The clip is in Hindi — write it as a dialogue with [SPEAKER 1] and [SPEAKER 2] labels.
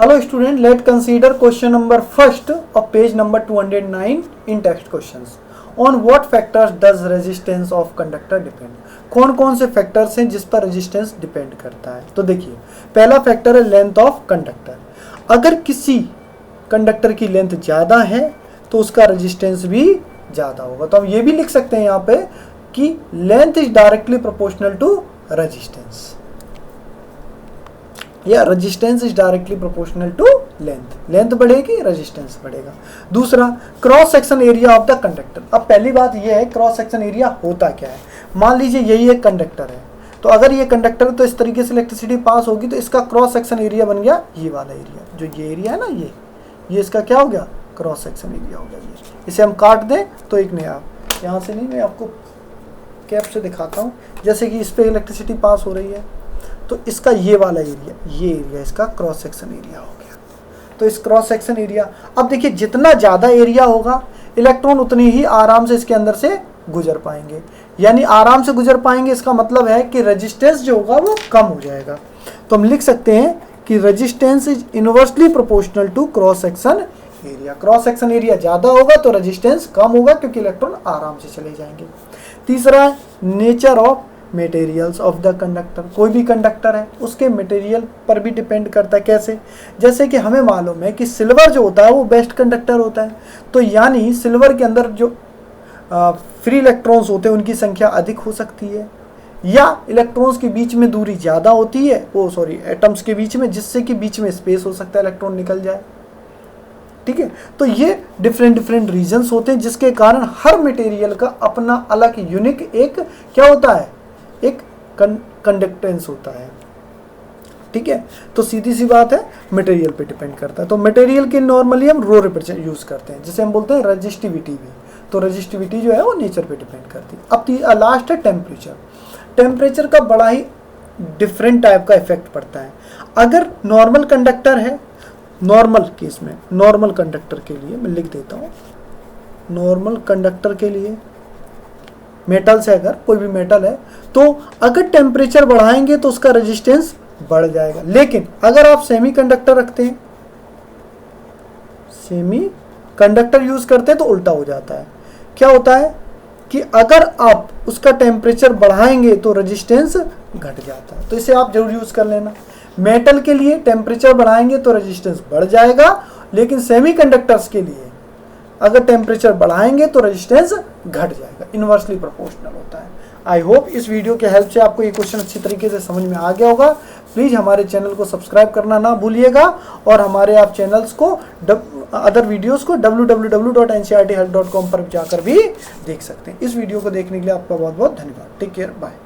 [SPEAKER 1] Hello student, let's consider question number first of page number 209 in text questions. On what factors does resistance of conductor depend? कौन कौन से फैक्टर्स हैं जिस पर रेजिस्टेंस डिपेंड करता है? तो देखिए, पहला फैक्टर है लेंथ ऑफ कंडक्टर। अगर किसी कंडक्टर की लेंथ ज़्यादा है तो उसका रेजिस्टेंस भी ज़्यादा होगा। तो हम ये भी लिख सकते हैं यहाँ पे कि length is directly proportional to resistance, या resistance is directly proportional to length. Length बढ़ेगी, रेजिस्टेंस बढ़ेगा। दूसरा, cross section area of the conductor. अब पहली बात यह है क्रॉस सेक्शन एरिया होता क्या है। मान लीजिए यही एक कंडक्टर है, तो अगर ये कंडक्टर तो इस तरीके से इलेक्ट्रिसिटी पास होगी तो इसका क्रॉस सेक्शन एरिया बन गया ये वाला एरिया, जो ये एरिया है ना, ये इसका क्या हो गया, क्रॉस सेक्शन एरिया हो गया। ये इसे हम काट दें तो एक नया, यहाँ से नहीं, मैं आपको कैप से दिखाता हूँ। जैसे कि इस पर इलेक्ट्रिसिटी पास हो रही है तो इसका ये वाला एरिया, ये एरिया इसका क्रॉस सेक्शन एरिया हो गया। तो इस क्रॉस सेक्शन एरिया, अब देखिए जितना ज़्यादा एरिया होगा इलेक्ट्रॉन उतनी ही आराम से इसके अंदर से गुजर पाएंगे, यानी आराम से गुजर पाएंगे। इसका मतलब है कि रेजिस्टेंस जो होगा वो कम हो जाएगा। तो हम लिख सकते हैं कि resistance is inversely proportional to cross section area. Cross section area ज़्यादा होगा तो रेजिस्टेंस कम होगा क्योंकि इलेक्ट्रॉन आराम से चले जाएंगे। तीसरा, nature of materials of the conductor. कोई भी कंडक्टर है उसके मटेरियल पर भी डिपेंड करता है। कैसे? जैसे कि हमें मालूम है कि सिल्वर जो होता है वो बेस्ट कंडक्टर होता है, तो यानी सिल्वर के अंदर जो फ्री इलेक्ट्रॉन्स होते हैं उनकी संख्या अधिक हो सकती है, या इलेक्ट्रॉन्स के बीच में दूरी ज़्यादा होती है, एटम्स के बीच में, जिससे कि बीच में स्पेस हो सकता है, इलेक्ट्रॉन निकल जाए। ठीक है, तो ये डिफरेंट रीजंस होते हैं जिसके कारण हर मटेरियल का अपना अलग यूनिक एक क्या होता है, एक कंडक्टेंस होता है। ठीक है, तो सीधी सी बात है मटेरियल पे डिपेंड करता है। तो मटेरियल के नॉर्मली हम रो रिप्रेजेंट यूज करते हैं, जिसे हम बोलते हैं रेजिस्टिविटी भी। तो रेजिस्टिविटी जो है वो नेचर पे डिपेंड करती है। अब लास्ट है टेम्परेचर। टेम्परेचर का बड़ा ही डिफरेंट टाइप का इफेक्ट पड़ता है। अगर नॉर्मल कंडक्टर है, नॉर्मल केस में, नॉर्मल कंडक्टर के लिए मैं लिख देता हूँ, नॉर्मल कंडक्टर के लिए मेटल से, अगर कोई भी मेटल है तो अगर टेम्परेचर बढ़ाएंगे तो उसका रेजिस्टेंस बढ़ जाएगा। लेकिन अगर आप सेमी कंडक्टर रखते हैं, सेमी कंडक्टर यूज करते हैं तो उल्टा हो जाता है। क्या होता है कि अगर आप उसका टेम्परेचर बढ़ाएंगे तो रेजिस्टेंस घट जाता है। तो इसे आप जरूर यूज कर लेना। मेटल के लिए टेम्परेचर बढ़ाएंगे तो रेजिस्टेंस बढ़ जाएगा, लेकिन सेमी कंडक्टर्स के लिए अगर टेम्परेचर बढ़ाएंगे तो रेजिस्टेंस घट जाएगा। इनवर्सली प्रोपोर्शनल होता है। आई होप इस वीडियो के हेल्प से आपको ये क्वेश्चन अच्छी तरीके से समझ में आ गया होगा। प्लीज़ हमारे चैनल को सब्सक्राइब करना ना भूलिएगा, और हमारे आप चैनल्स को अदर वीडियोस को www.ncrthelp.com पर जाकर भी देख सकते हैं। इस वीडियो को देखने के लिए आपका बहुत बहुत धन्यवाद। Take care, bye.